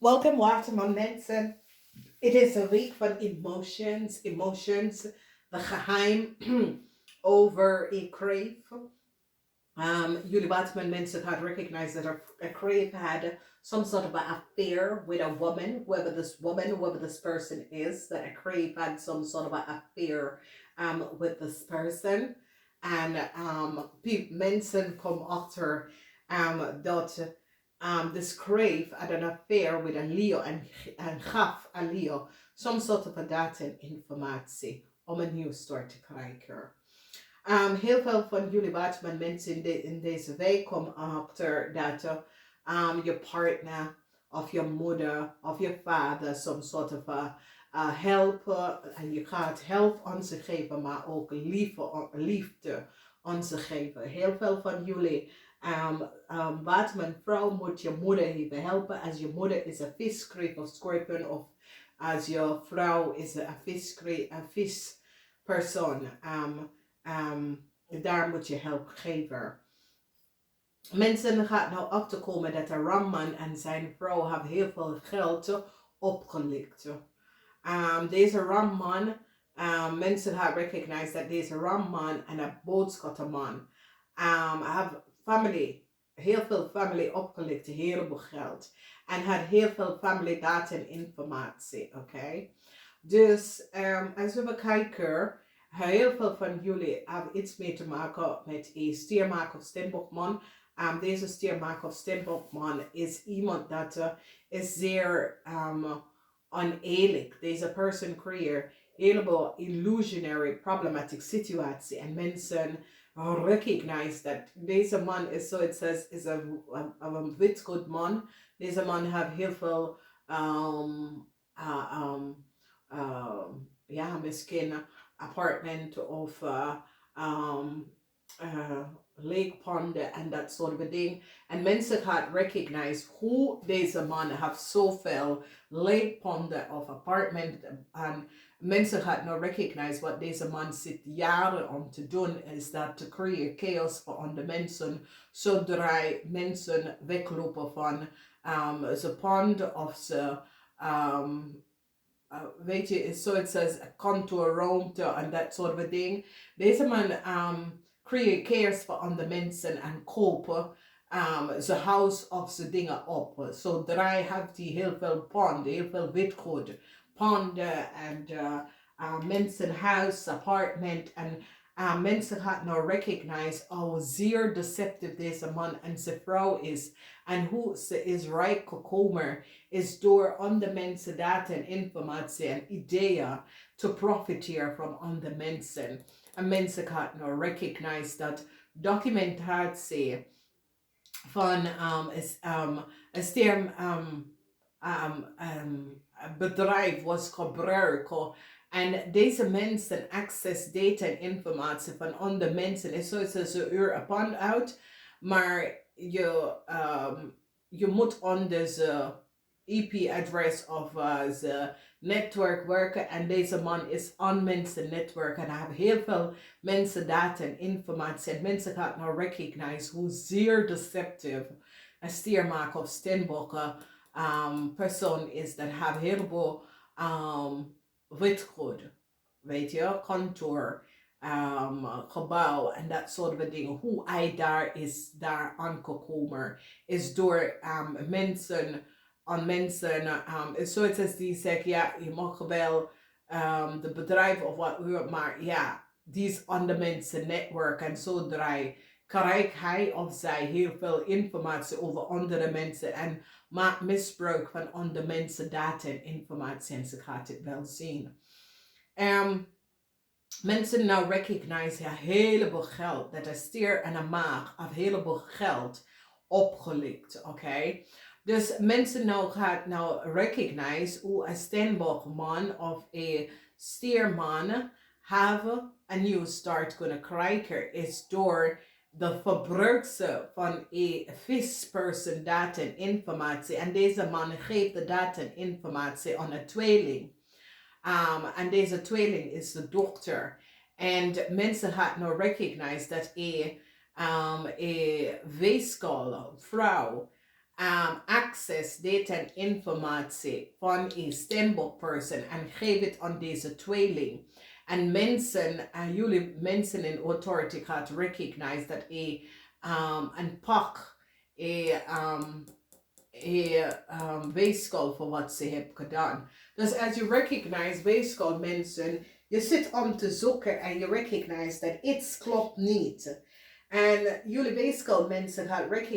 Welcome, Waterman mensen. Het is een week van emotions, de geheim over a crave. Jullie Waterman mensen had recognized that a crave had some sort of an affair with a woman, whoever this person is, that a crave had some sort of an affair with this person. And mensen come after that this crave had an affair with a Leo and gaf a Leo some sort of a data en informatie om een nieuw start te krijgen. Heel veel van jullie wat mensen in deze week komen achter dat je partner of je moeder of je vader some sort of a helpen en je gaat help aan ze geven, maar ook liefde aan ze geven. Heel veel van jullie wat mijn vrouw moet je moeder even helpen. Als je moeder is een viskreef of scorpion, of als je vrouw is een vispersoon. Daar moet je hulp geven. Mensen gaan nou achterkomen dat de Ramman en zijn vrouw hebben heel veel geld opgelikt. Deze Ramman, mensen gaan recognize dat deze Ramman en een boodschappenman hebben heel veel family opgelikt, een heleboel geld. En had heel veel family data en informatie, oké? Dus als we kijken, heel veel van jullie hebben iets mee te maken met een stiermaker of steenbokman. Deze stiermaker of steenbokman is iemand dat is zeer oneerlijk. Deze person creëert een heleboel illusionary problematic situatie. En mensen recognize that deze man is, so it says, is a wit good man. Deze man heeft heel veel ja, misschien apartment of leekponden en dat soort dingen. En mensen gaan recognize hoe deze man heeft zoveel leekponden of apartment. En mensen gaan nou recognize wat deze man zit jaren om te doen, is dat te creëren chaos voor andere mensen, zodra mensen weglopen van ze pond of ze weet je, so it says contour ruimte en dat soort dingen. Deze man creëert chaos voor andere mensen en kopen zijn huis of zijn dingen op. Zodra heeft hij heel veel ponden, heel veel witgoed, ponden en mensen huis, appartement en mensen gaan nou recognize hoe zeer deceptief deze man en zijn vrouw is en hoe ze is rijk gekomen is door andere mensen data en informatie en ideeën te profiteren van andere mensen. En mensen gaan nou recognize dat documentatie van een sterm bedrijf was gebruikt. En deze mensen access data en informatie van andere mensen. En zo is ze er upon out. Maar je moet onder de IP-adres of de netwerk werken. En deze man is on mensen netwerk. En hij heeft heel veel mensen data en informatie. En mensen gaan nou recognize hoe zeer deceptief een stiermaker of steenbokken persoon is. Dat heeft heel veel witgoed, weet je, contour, gebouw en dat soort dingen. Hoe hij daar aangekomen is door mensen aan mensen. Zoals die zeggen, ja, je mag wel de bedrijf of wat, maar ja, die is aan de mensen netwerk en zodra krijgt hij of zij heel veel informatie over andere mensen en maakt misbruik van andere mensen data en informatie en ze gaat het wel zien. Mensen nou recognize een heleboel geld, dat een stier en een maag een heleboel geld opgelikt, oké? Dus mensen nou gaat nou recognize hoe een steenbokman of een stierman hebben een nieuwe start kunnen krijgen is door de verbruikse van een visperson data en informatie. En deze man geeft de data en informatie aan een tweeling. En deze tweeling is de dochter. En mensen gaan nou recognize dat een weeskal vrouw access data en informatie van een stembokperson en geef het aan deze tweeling. En mensen, jullie mensen in authority gaat recognize dat een pak, weegschaal voor wat ze hebben gedaan. Dus als je recognize weegschaal mensen, je zit om te zoeken en je recognize dat iets klopt niet. En jullie weegschaal mensen gaat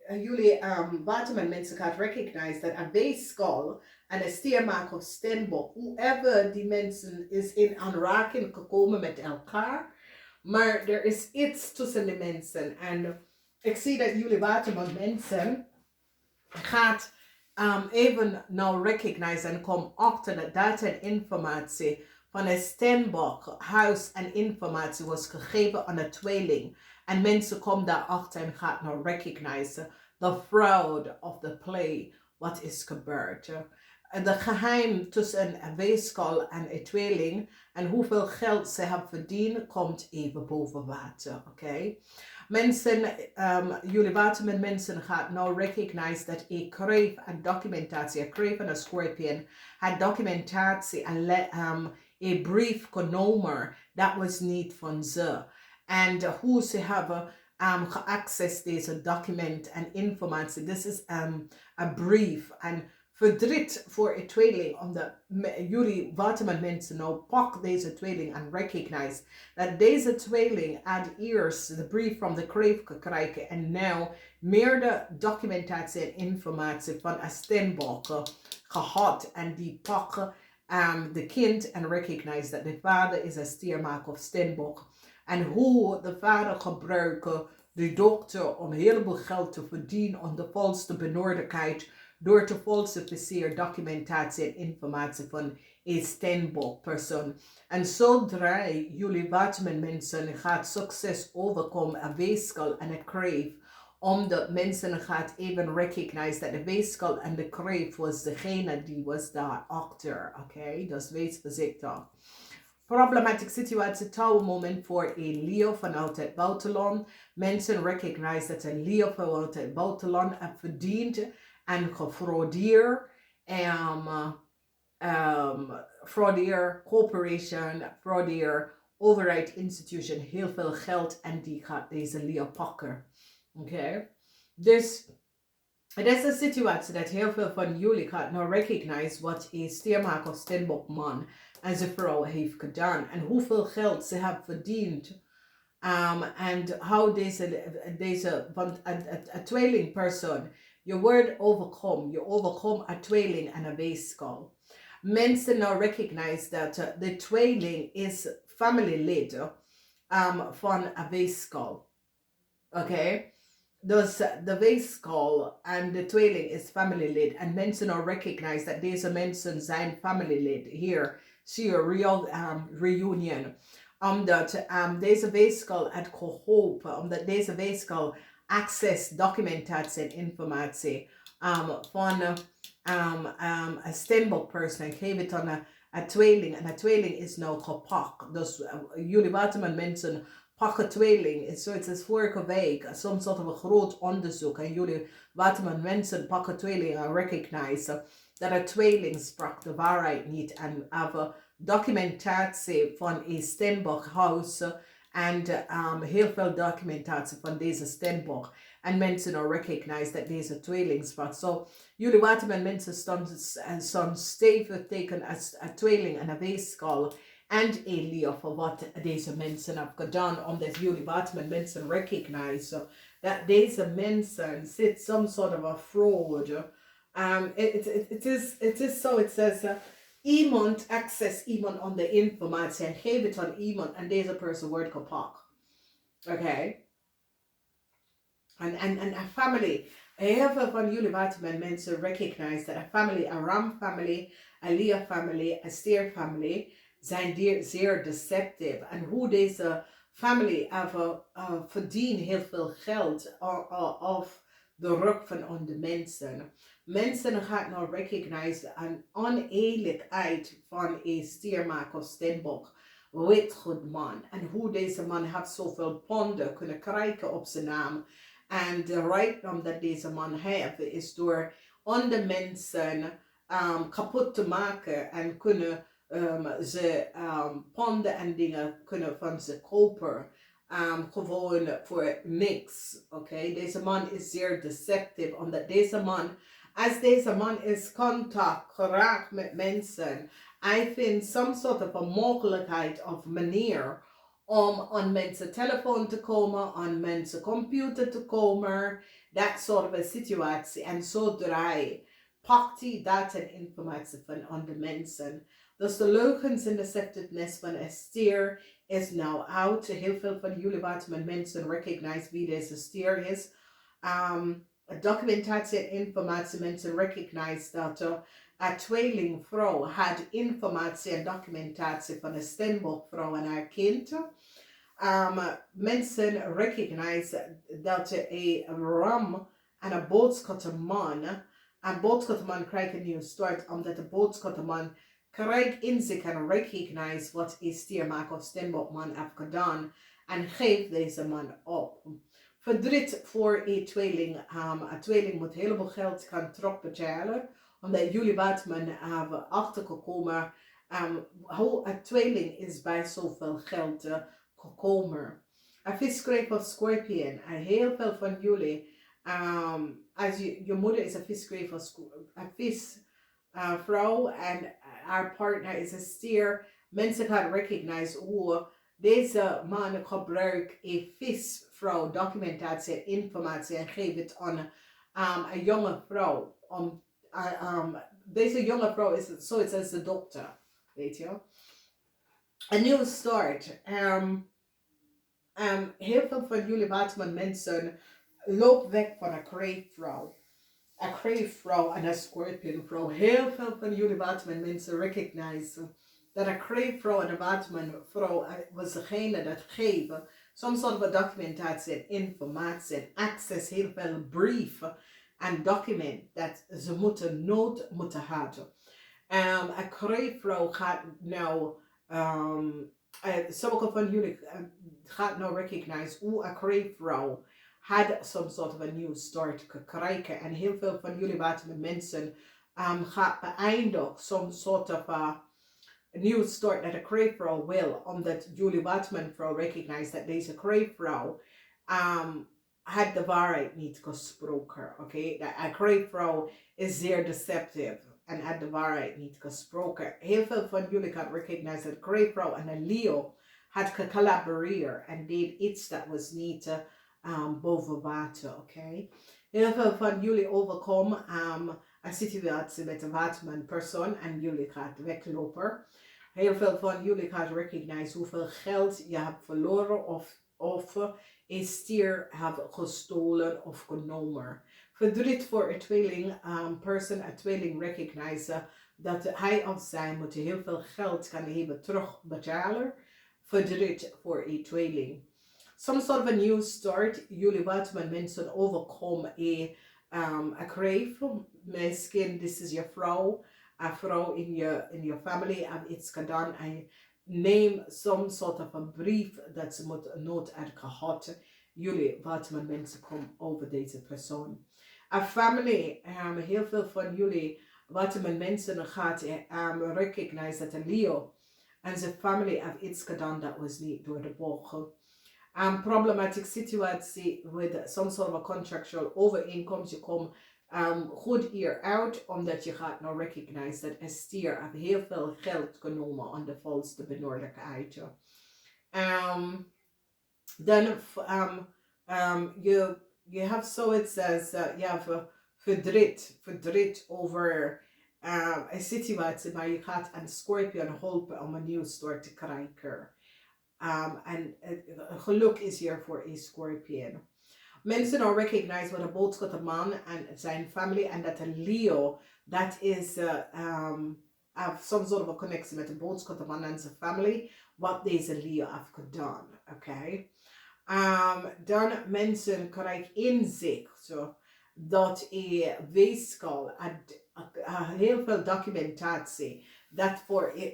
jullie Waterman mensen gaat recognize dat een weegschaal en een stiermaak of stembok, whoever die mensen is in aanraking gekomen met elkaar, maar er is iets tussen de mensen. En ik zie dat jullie Waterman mensen gaat even nou recognize en kom achter dat data en informatie van een stembok, huis en informatie was gegeven aan een tweeling. En mensen komen daarachter en gaat nou recognize the fraud of the play, wat is gebeurd. En de geheim tussen een weegschaal en een tweeling en hoeveel geld ze hebben verdiend, komt even boven water, oké? Mensen, jullie Waterman mensen gaat nou recognize dat ik kreeg een documentatie, ik kreeg een scorpion, een documentatie en een brief genomen, dat was niet van ze. En hoe ze hebben geaccessed deze document en informatie, dit is een brief en verdriet voor een tweeling, omdat jullie Waterman mensen nou pak deze tweeling en recognize dat deze tweeling had eerst de brief van de kreef gekregen en nu meer de documentatie en informatie van een stembok gehad en die pakken de kind en recognize dat de vader is een stiermaker of stembok en hoe de vader gebruiken de dokter om een heleboel geld te verdienen om de volste benodigdheid door te falsificeren documentatie en informatie van een stembokpersoon. En zodra jullie Waterman mensen gaat succes overkomen, een weegschaal en een kreef, omdat mensen gaat even recognize dat de weegschaal en de kreef was degene die was daarachter. Oké, dus wees voorzichtig. Problematic situatie touwmoment voor een Leo vanuit het buitenland. Mensen recognize dat een Leo vanuit het buitenland heeft verdiend en gefraudeerd. Fraudeer corporation, fraudeer overheid institution, heel veel geld en die gaat deze Leo pakken. Oké? Dus het is een situatie dat heel veel van jullie gaat nou recognize wat een stiermaker of stembokman en zijn vrouw heeft gedaan en hoeveel geld ze hebben verdiend. En hoe deze want een tweelingpersoon, je wordt overkomen, je overkomt een tweeling en een weegschaal. Mensen nou recognize dat de tweeling is familielid van een weegschaal. Oké? Dus de weegschaal en de tweeling is familielid. En mensen nou recognize dat deze mensen zijn familielid. Hier zie je real reunion. Omdat deze weegschaal het geholpen, omdat deze weegschaal access, documentatie en informatie van een stembokpersoon geef het aan een tweeling. En een tweeling is nou gepakt. Dus jullie Waterman mensen pakken tweeling. Zoiets als vorige week. Soms hadden we groot onderzoek. En jullie Waterman mensen pakken tweeling en recognize dat een tweeling sprak de waarheid niet. En hebben documentatie van een stembokhuis. En heel veel documentatie van deze stembok. En mensen nou recognize dat deze tweeling sprak. So, jullie Waterman mensen stonden stevig tegen een tweeling en een weegschaal. En een Leo voor wat deze mensen hebben gedaan. Omdat jullie Waterman mensen recognize dat deze mensen zit some sort of a fraud. It is so, it says iemand access iemand aan de informatie en geef het aan iemand en deze persoon wordt gepakt. Oké? En een family. Heel veel van jullie Waterman mensen recognize dat een family, een Ram family, een Leo family, een Stier family zijn zeer deceptive. En hoe deze family verdient heel veel geld op de rug van andere mensen. Mensen gaan nou recognize een oneerlijkheid van een stiermaker of stembok. Weet goed man. En hoe deze man heeft zoveel ponden kunnen krijgen op zijn naam. En de rijkdom dat deze man heeft is door andere mensen kapot te maken en kunnen ze ponden en dingen kunnen van ze kopen. Gewoon voor niks. Oké, deze man is zeer deceptief, omdat deze man, als deze man is contact geraakt met mensen, hij vindt some sort of een mogelijkheid of manier om aan mensen telefoon te komen, aan mensen computer te komen, dat soort van situatie. En zo draai pakt hij data en informatie van andere mensen. Dus de leugens en deceptiveness van Esther is nou out. Heel veel van jullie Waterman mensen recognize wie deze Esther is. Documentatie en informatie mensen recognize dat een tweelingvrouw had informatie en documentatie van een stemboekvrouw en haar kind. Mensen recognize dat een ram en een boodschappenman. Een boodschappenman krijgt een nieuwe start omdat de boodschappenman krijgt in zich en recognize wat is stiermaak of stembokman heeft gedaan en geeft deze man op. Verdriet voor een tweeling. Een tweeling moet een heleboel geld gaan terugbetalen omdat jullie Waterman hebben achtergekomen hoe een tweeling is bij zoveel geld gekomen. Een visgreep of scorpion. En heel veel van jullie, als je moeder is een visgreep of een visvrouw en haar partner is een stier, mensen gaan recognize hoe deze man gebruikt een visvrouw documentatie en informatie en geeft het aan een jonge vrouw. Deze jonge vrouw is zoiets als de dokter, weet je. Een nieuwe start. Heel veel van jullie Waterman mensen lopen weg van een kreefvrouw. Een kreefvrouw en een scorpionvrouw. Heel veel van jullie Waterman mensen recognize dat een kreefvrouw en een Waterman-vrouw was degene dat geven. Soms soort van documentatie en informatie en access, heel veel brieven en document dat ze nood moeten hebben. Een kreefvrouw gaat nou sommige van jullie gaat nou recognize hoe een kreefvrouw had some sort of a new start gekregen. En heel veel van jullie Waterman mensen gaat beëindigen some sort of a new start dat een kreefvrouw wil. Omdat jullie Waterman vrouw recognize dat deze kreefvrouw had de waarheid niet gesproken. Oké, een kreefvrouw is zeer deceptief. En had de waarheid niet gesproken. Heel veel van jullie gaan recognize dat kreefvrouw en een Leo had gecollaboreerd en deed iets dat was niet boven water, oké. Heel veel van jullie overkomen een situatie met een Waterman persoon en jullie gaat weglopen. Heel veel van jullie gaat recognize hoeveel geld je hebt verloren of een stier hebt gestolen of genomen. Verdriet voor een tweeling person, een tweeling recognize dat hij of zij moet heel veel geld gaan hebben terugbetalen. Verdriet voor een tweeling. Some sort of a new start. Jullie Waterman mensen overkomen een crave. Misschien this is je vrouw. Een vrouw in je family heeft iets gedaan. En neem some sort of een brief dat ze moet nood uit gehad. Jullie Waterman mensen komen over deze persoon. Een family, heel veel van jullie Waterman mensen gaat recognize dat een Leo en zijn family heeft iets gedaan dat was niet door de bogen. Problematic situatie with some sort of a contractual overeenkomst. Je komt goed hier uit omdat je gaat nou recognize dat Esther heeft heel veel geld genomen aan de volste benodigdheid. Dan you have zoiets als je hebt verdriet over een situatie, maar je gaat een scorpion helpen om een nieuwe start te krijgen. En geluk is hier voor een scorpion. Mensen nou recognize wat een boodschappenman en zijn family en dat een Leo, dat is have some sort of a connection met de boodschappenman en zijn family, wat deze Leo heeft gedaan. Oké. Dan mensen krijgen inzicht dat een weeskal heel veel documentatie dat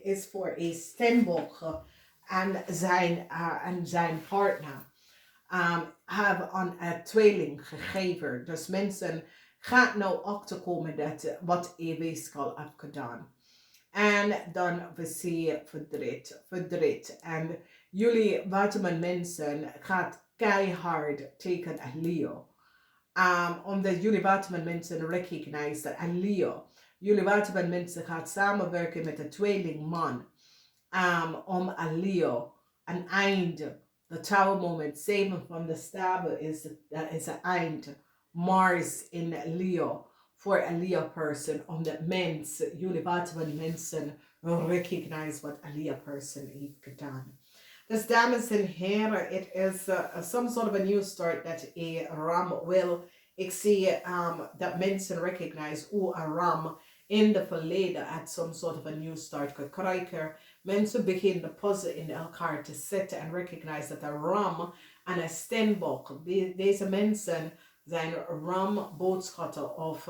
is voor een stembok en zijn partner. hebben aan tweeling gegeven. Dus mensen gaan nou achterkomen dat wat weeskal heeft gedaan. En dan we zien verdriet. En jullie Waterman mensen gaat keihard tegen Leo. Omdat jullie Waterman mensen recognize dat Leo. Jullie Waterman mensen gaat samenwerken met de tweelingman. Om Leo een einde. De Tower moment, 7 van de staven is een eind. Mars in Leo. Voor een Leo person. Omdat mensen, jullie Waterman mensen recognize wat een Leo person heeft gedaan. Dus dames en heren, het is some sort of a new start that a ram will. Ik zie dat mensen recognize hoe een ram in de verleden at some sort of a new start gekregen. Mensen beginnen de puzzel in elkaar te zetten en recognize dat een ram en een steenbok. Deze mensen zijn ram boodschatter of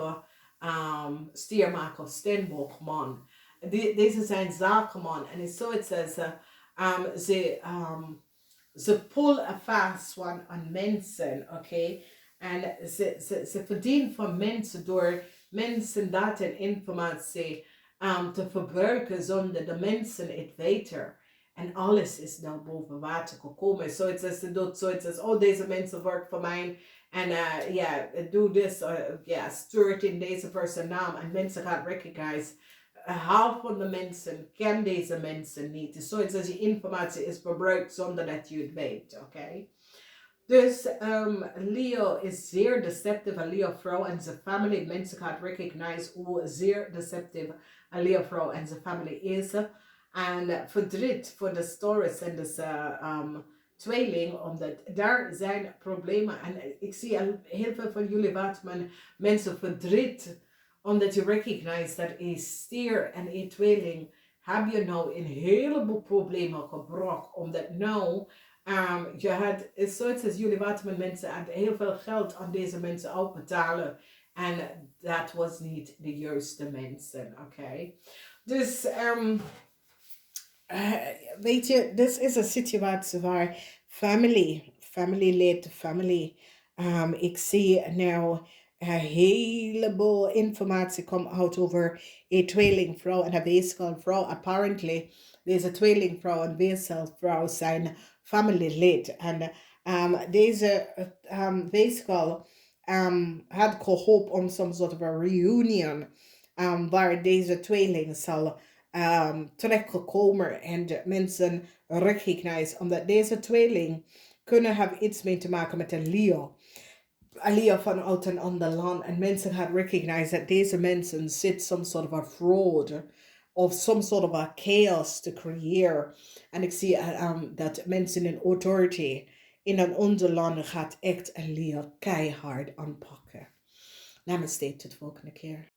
stiermaker, steenbokman. Deze zijn zakenman. En zo het says ze pullen vast aan mensen, oké? En ze verdienen van mensen door mensen data en informatie te verbruiken zonder de mensen het weten. En alles is nou boven water gekomen. Zo het is, oh deze mensen werken voor mij. En doe dit, stuurt in deze persoon naam. En mensen gaan recognize. Half van de mensen kennen deze mensen niet. Dus zoiets als je informatie is verbruikt zonder dat je het weet, oké? Dus Leo is zeer deceptive, een Leo vrouw en zijn familie. Mensen gaan recognize hoe zeer deceptive een Leo vrouw en zijn familie is. En verdriet voor de stories en de tweeling, omdat daar zijn problemen. En ik zie heel veel van jullie Waterman mensen verdriet, omdat je recognize dat een stier en een tweeling heb je nou een heleboel problemen gebracht, omdat nou je had zoiets als jullie Waterman mensen en heel veel geld aan deze mensen uitbetalen. En dat was niet de juiste mensen, oké? Dus, weet je, dit is een situatie waar family lead family. Ik zie nou een heleboel informatie komt uit over een tweelingvrouw en een weeskalvrouw. Apparently, deze tweelingvrouw en weeskalvrouw zijn familielid. En deze weeskal had gehoopt om some sort of a reunion waar deze tweeling zal terechtgekomen en de mensen recognize. Omdat deze tweeling kunnen hebben iets mee te maken met een Leo. Een Leo vanuit een ander land. En mensen gaan recognize dat deze mensen zit some sort of a fraud of some sort of a chaos te creëren. En ik zie dat mensen in authority in een ander land gaat echt een Leo keihard aanpakken. Namaste, tot de volgende keer.